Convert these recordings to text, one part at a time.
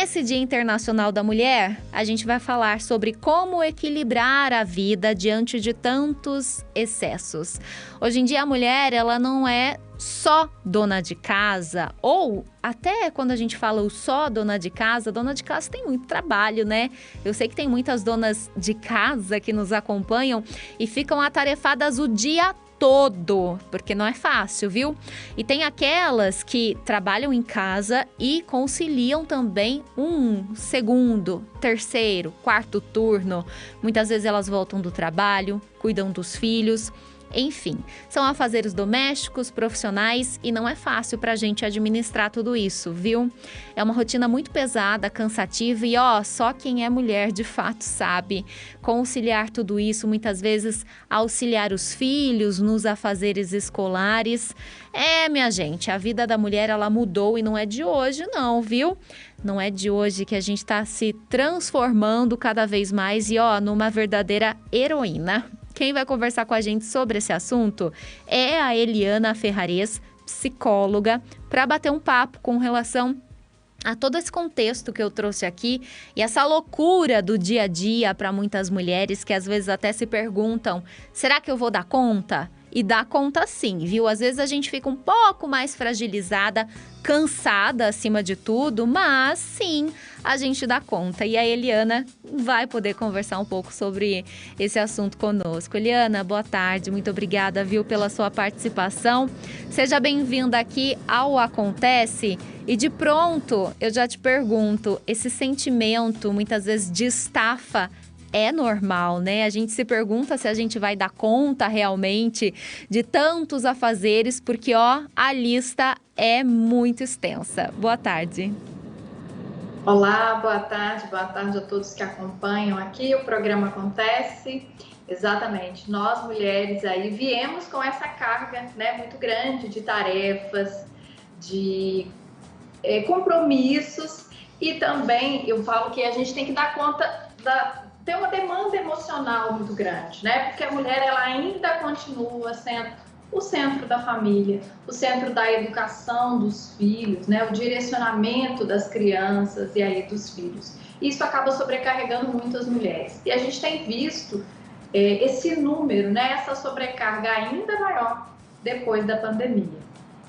Nesse Dia Internacional da Mulher, a gente vai falar sobre como equilibrar a vida diante de tantos excessos. Hoje em dia, a mulher, ela não é só dona de casa, ou até quando a gente fala o só dona de casa tem muito trabalho, né? Eu sei que tem muitas donas de casa que nos acompanham e ficam atarefadas o dia todo, porque não é fácil, viu? E tem aquelas que trabalham em casa e conciliam também um segundo, terceiro, quarto turno. Muitas vezes elas voltam do trabalho, cuidam dos filhos. Enfim, são afazeres domésticos, profissionais e não é fácil pra gente administrar tudo isso, viu? É uma rotina muito pesada, cansativa e só quem é mulher de fato sabe. Conciliar tudo isso, muitas vezes auxiliar os filhos nos afazeres escolares. Minha gente, a vida da mulher ela mudou e não é de hoje não, viu? Não é de hoje que a gente tá se transformando cada vez mais e numa verdadeira heroína. Quem vai conversar com a gente sobre esse assunto é a Eliana Ferrares, psicóloga, para bater um papo com relação a todo esse contexto que eu trouxe aqui e essa loucura do dia a dia para muitas mulheres que às vezes até se perguntam: será que eu vou dar conta? E dá conta sim, viu? Às vezes a gente fica um pouco mais fragilizada, cansada acima de tudo, mas sim, a gente dá conta. E a Eliana vai poder conversar um pouco sobre esse assunto conosco. Eliana, boa tarde, muito obrigada, viu, pela sua participação. Seja bem-vinda aqui ao Acontece. E de pronto, eu já te pergunto, esse sentimento muitas vezes de estafa é normal, né? A gente se pergunta se a gente vai dar conta realmente de tantos afazeres, porque, a lista é muito extensa. Boa tarde. Olá, boa tarde a todos que acompanham aqui. O programa Acontece. Exatamente, nós mulheres aí viemos com essa carga, né, muito grande de tarefas, de compromissos e também eu falo que a gente tem que dar conta tem uma demanda emocional muito grande, né? Porque a mulher ela ainda continua sendo o centro da família, o centro da educação dos filhos, né? O direcionamento das crianças e aí dos filhos. Isso acaba sobrecarregando muito as mulheres. E a gente tem visto esse número, né? Essa sobrecarga ainda maior depois da pandemia.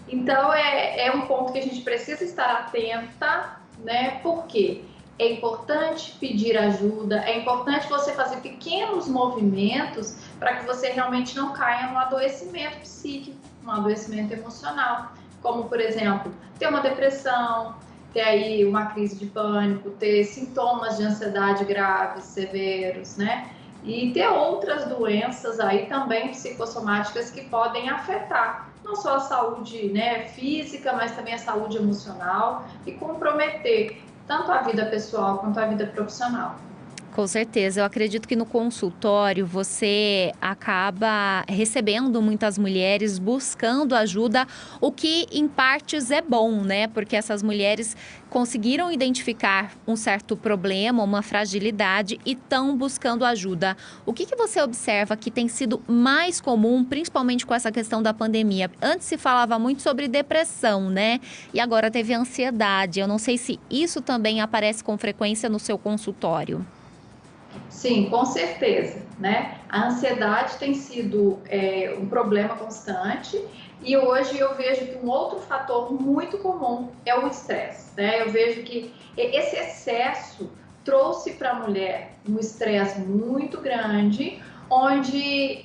Então é um ponto que a gente precisa estar atenta, né? Por quê? É importante pedir ajuda, é importante você fazer pequenos movimentos para que você realmente não caia num adoecimento psíquico, num adoecimento emocional, como, por exemplo, ter uma depressão, ter aí uma crise de pânico, ter sintomas de ansiedade graves, severos, né? E ter outras doenças aí também psicossomáticas que podem afetar não só a saúde, né, física, mas também a saúde emocional e comprometer tanto a vida pessoal quanto a vida profissional. Com certeza, eu acredito que no consultório você acaba recebendo muitas mulheres buscando ajuda, o que em partes é bom, né? Porque essas mulheres conseguiram identificar um certo problema, uma fragilidade e estão buscando ajuda. O que você observa que tem sido mais comum, principalmente com essa questão da pandemia? Antes se falava muito sobre depressão, né? E agora teve ansiedade. Eu não sei se isso também aparece com frequência no seu consultório. Sim, com certeza, né? A ansiedade tem sido um problema constante e hoje eu vejo que um outro fator muito comum é o estresse, né? Eu vejo que esse excesso trouxe para a mulher um estresse muito grande, onde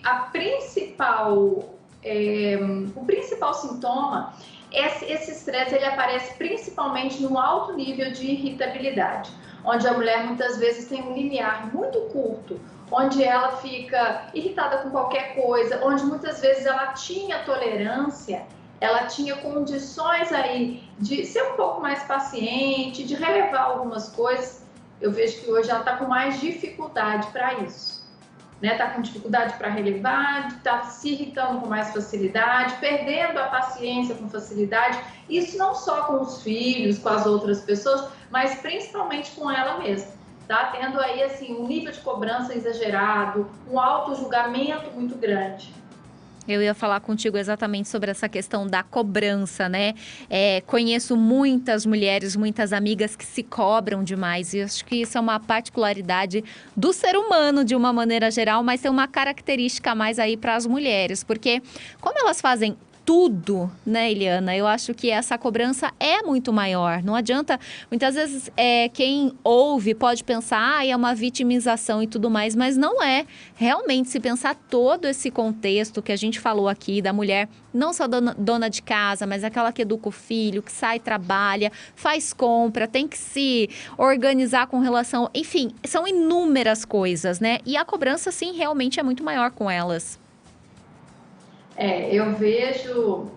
o principal sintoma, esse estresse ele aparece principalmente no alto nível de irritabilidade, onde a mulher muitas vezes tem um limiar muito curto, onde ela fica irritada com qualquer coisa, onde muitas vezes ela tinha tolerância, ela tinha condições aí de ser um pouco mais paciente, de relevar algumas coisas. Eu vejo que hoje ela está com mais dificuldade para isso, né? Está com dificuldade para relevar, está se irritando com mais facilidade, perdendo a paciência com facilidade. Isso não só com os filhos, com as outras pessoas, mas principalmente com ela mesma. Tá tendo aí assim um nível de cobrança exagerado, um auto-julgamento muito grande. Eu ia falar contigo exatamente sobre essa questão da cobrança, né? Conheço muitas mulheres, muitas amigas que se cobram demais. E acho que isso é uma particularidade do ser humano, de uma maneira geral, mas tem uma característica a mais aí para as mulheres. Porque como elas fazem tudo, né, Eliana? Eu acho que essa cobrança é muito maior. Não adianta, muitas vezes quem ouve pode pensar, é uma vitimização e tudo mais, mas não é. Realmente, se pensar todo esse contexto que a gente falou aqui da mulher, não só dona de casa, mas aquela que educa o filho, que sai, trabalha, faz compra, tem que se organizar com relação... Enfim, são inúmeras coisas, né? E a cobrança, sim, realmente é muito maior com elas. Eu vejo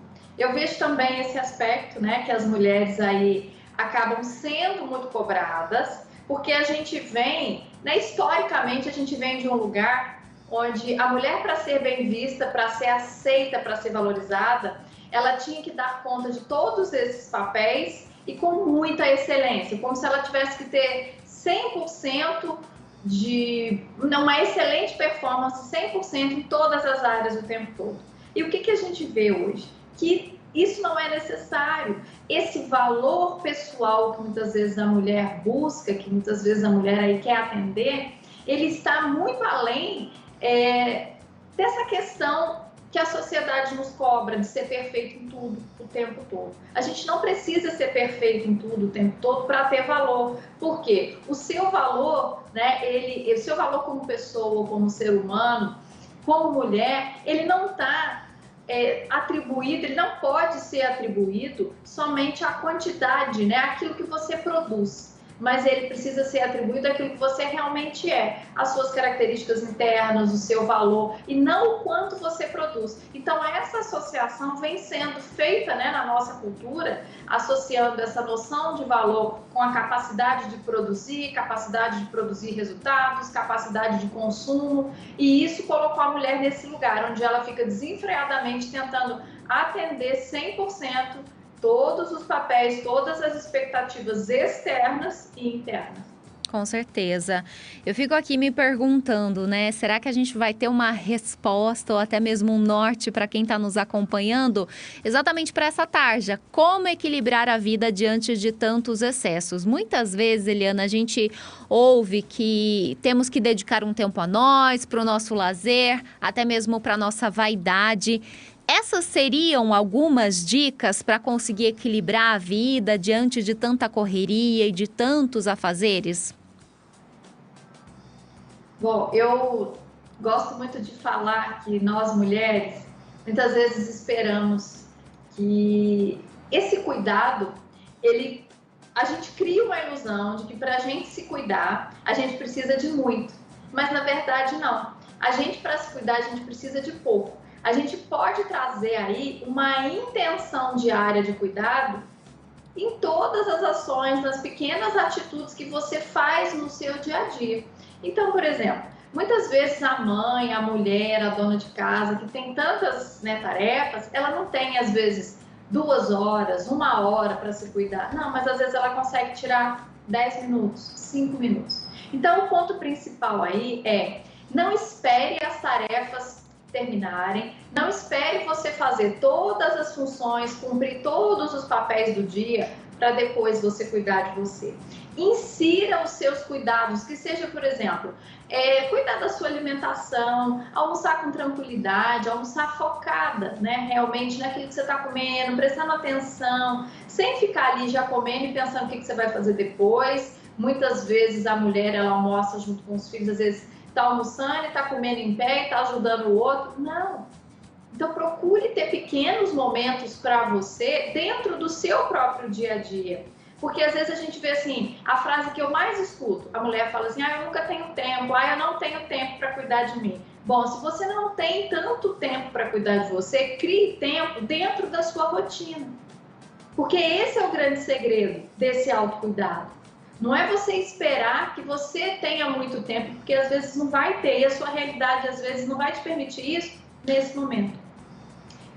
também esse aspecto, né, que as mulheres aí acabam sendo muito cobradas, porque a gente vem, né, historicamente, a gente vem de um lugar onde a mulher, para ser bem vista, para ser aceita, para ser valorizada, ela tinha que dar conta de todos esses papéis e com muita excelência, como se ela tivesse que ter 100% de uma excelente performance, 100% em todas as áreas o tempo todo. E o que a gente vê hoje? Que isso não é necessário. Esse valor pessoal que muitas vezes a mulher busca, que muitas vezes a mulher aí quer atender, ele está muito além dessa questão que a sociedade nos cobra de ser perfeito em tudo o tempo todo. A gente não precisa ser perfeito em tudo o tempo todo para ter valor. Por quê? O seu valor, né, o seu valor como pessoa, como ser humano, como mulher, ele não está atribuído, ele não pode ser atribuído somente à quantidade, né, aquilo que você produz, mas ele precisa ser atribuído àquilo que você realmente é, as suas características internas, o seu valor, e não o quanto você produz. Então, essa associação vem sendo feita, né, na nossa cultura, associando essa noção de valor com a capacidade de produzir resultados, capacidade de consumo, e isso colocou a mulher nesse lugar, onde ela fica desenfreadamente tentando atender 100% todos os papéis, todas as expectativas externas e internas. Com certeza. Eu fico aqui me perguntando, né? Será que a gente vai ter uma resposta ou até mesmo um norte para quem está nos acompanhando? Exatamente para essa tarja. Como equilibrar a vida diante de tantos excessos? Muitas vezes, Eliana, a gente ouve que temos que dedicar um tempo a nós, para o nosso lazer, até mesmo para a nossa vaidade. Essas seriam algumas dicas para conseguir equilibrar a vida diante de tanta correria e de tantos afazeres? Bom, eu gosto muito de falar que nós mulheres muitas vezes esperamos que esse cuidado, a gente cria uma ilusão de que para a gente se cuidar, a gente precisa de muito, mas na verdade não. A gente, para se cuidar, a gente precisa de pouco. A gente pode trazer aí uma intenção diária de cuidado em todas as ações, nas pequenas atitudes que você faz no seu dia a dia. Então, por exemplo, muitas vezes a mãe, a mulher, a dona de casa, que tem tantas, né, tarefas, ela não tem, às vezes, 2 horas, 1 hora para se cuidar. Não, mas às vezes ela consegue tirar 10 minutos, 5 minutos. Então, o ponto principal aí é: não espere as tarefas terminarem, não espere você fazer todas as funções, cumprir todos os papéis do dia para depois você cuidar de você. Insira os seus cuidados, que seja, por exemplo, cuidar da sua alimentação, almoçar com tranquilidade, almoçar focada, né, realmente naquilo que você está comendo, prestando atenção, sem ficar ali já comendo e pensando o que você vai fazer depois. Muitas vezes a mulher, ela almoça junto com os filhos, às vezes está almoçando e está comendo em pé e está ajudando o outro. Não. Então, procure ter pequenos momentos para você dentro do seu próprio dia a dia. Porque às vezes a gente vê assim, a frase que eu mais escuto, a mulher fala assim: eu nunca tenho tempo, eu não tenho tempo para cuidar de mim. Bom, se você não tem tanto tempo para cuidar de você, crie tempo dentro da sua rotina. Porque esse é o grande segredo desse autocuidado. Não é você esperar que você tenha muito tempo, porque às vezes não vai ter, e a sua realidade às vezes não vai te permitir isso nesse momento.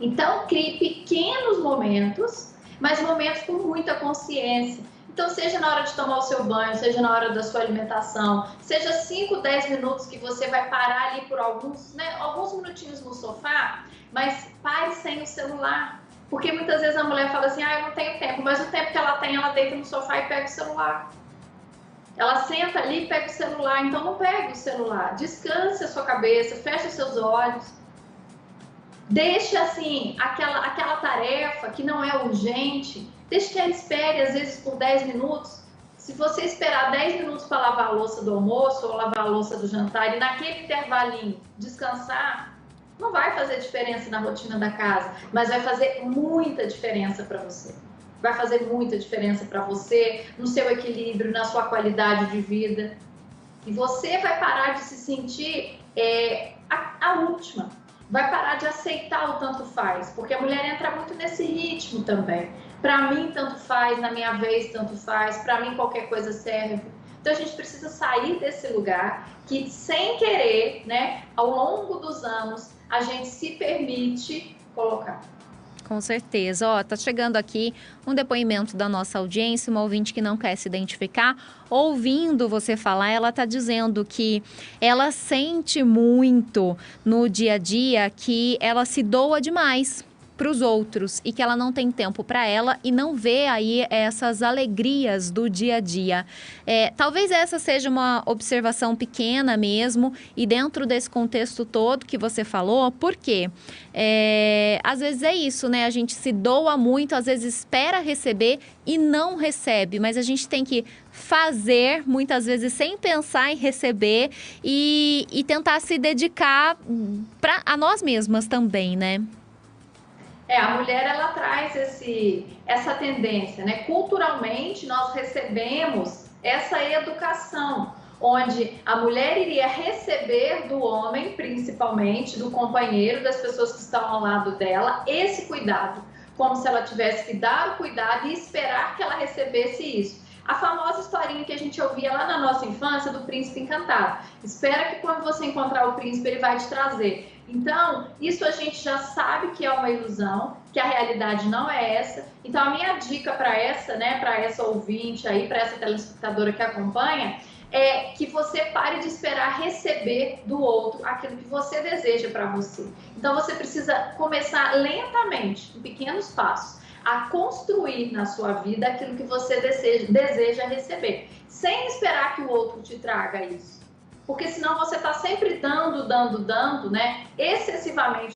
Então, crie pequenos momentos, mas momentos com muita consciência. Então, seja na hora de tomar o seu banho, seja na hora da sua alimentação, seja 5, 10 minutos que você vai parar ali por alguns minutinhos no sofá, mas pare sem o celular. Porque muitas vezes a mulher fala assim, eu não tenho tempo, mas o tempo que ela tem, ela deita no sofá e pega o celular. Ela senta ali e pega o celular, então não pegue o celular. Descanse a sua cabeça, feche os seus olhos. Deixe assim, aquela tarefa que não é urgente, deixe que ela espere às vezes por 10 minutos. Se você esperar 10 minutos para lavar a louça do almoço ou lavar a louça do jantar e naquele intervalinho descansar, não vai fazer diferença na rotina da casa, mas vai fazer muita diferença para você. Vai fazer muita diferença para você, no seu equilíbrio, na sua qualidade de vida. E você vai parar de se sentir a última. Vai parar de aceitar o tanto faz, porque a mulher entra muito nesse ritmo também. Para mim, tanto faz, na minha vez, tanto faz, para mim, qualquer coisa serve. Então, a gente precisa sair desse lugar que, sem querer, né, ao longo dos anos, a gente se permite colocar. Com certeza. Ó, tá chegando aqui um depoimento da nossa audiência, uma ouvinte que não quer se identificar. Ouvindo você falar, ela tá dizendo que ela sente muito no dia a dia que ela se doa demais para os outros e que ela não tem tempo para ela e não vê aí essas alegrias do dia a dia. Talvez essa seja uma observação pequena mesmo e dentro desse contexto todo que você falou, por quê? Às vezes é isso, né? A gente se doa muito, às vezes espera receber e não recebe, mas a gente tem que fazer, muitas vezes sem pensar em receber e tentar se dedicar a nós mesmas também, né? A mulher, ela traz essa tendência, né? Culturalmente, nós recebemos essa educação, onde a mulher iria receber do homem, principalmente, do companheiro, das pessoas que estão ao lado dela, esse cuidado, como se ela tivesse que dar o cuidado e esperar que ela recebesse isso. A famosa historinha que a gente ouvia lá na nossa infância do príncipe encantado. Espera que quando você encontrar o príncipe, ele vai te trazer. Então, isso a gente já sabe que é uma ilusão, que a realidade não é essa. Então, a minha dica para essa, né, para essa ouvinte aí, para essa telespectadora que acompanha, é que você pare de esperar receber do outro aquilo que você deseja para você. Então, você precisa começar lentamente, em pequenos passos, a construir na sua vida aquilo que você deseja receber, sem esperar que o outro te traga isso. Porque senão você está sempre dando, né, excessivamente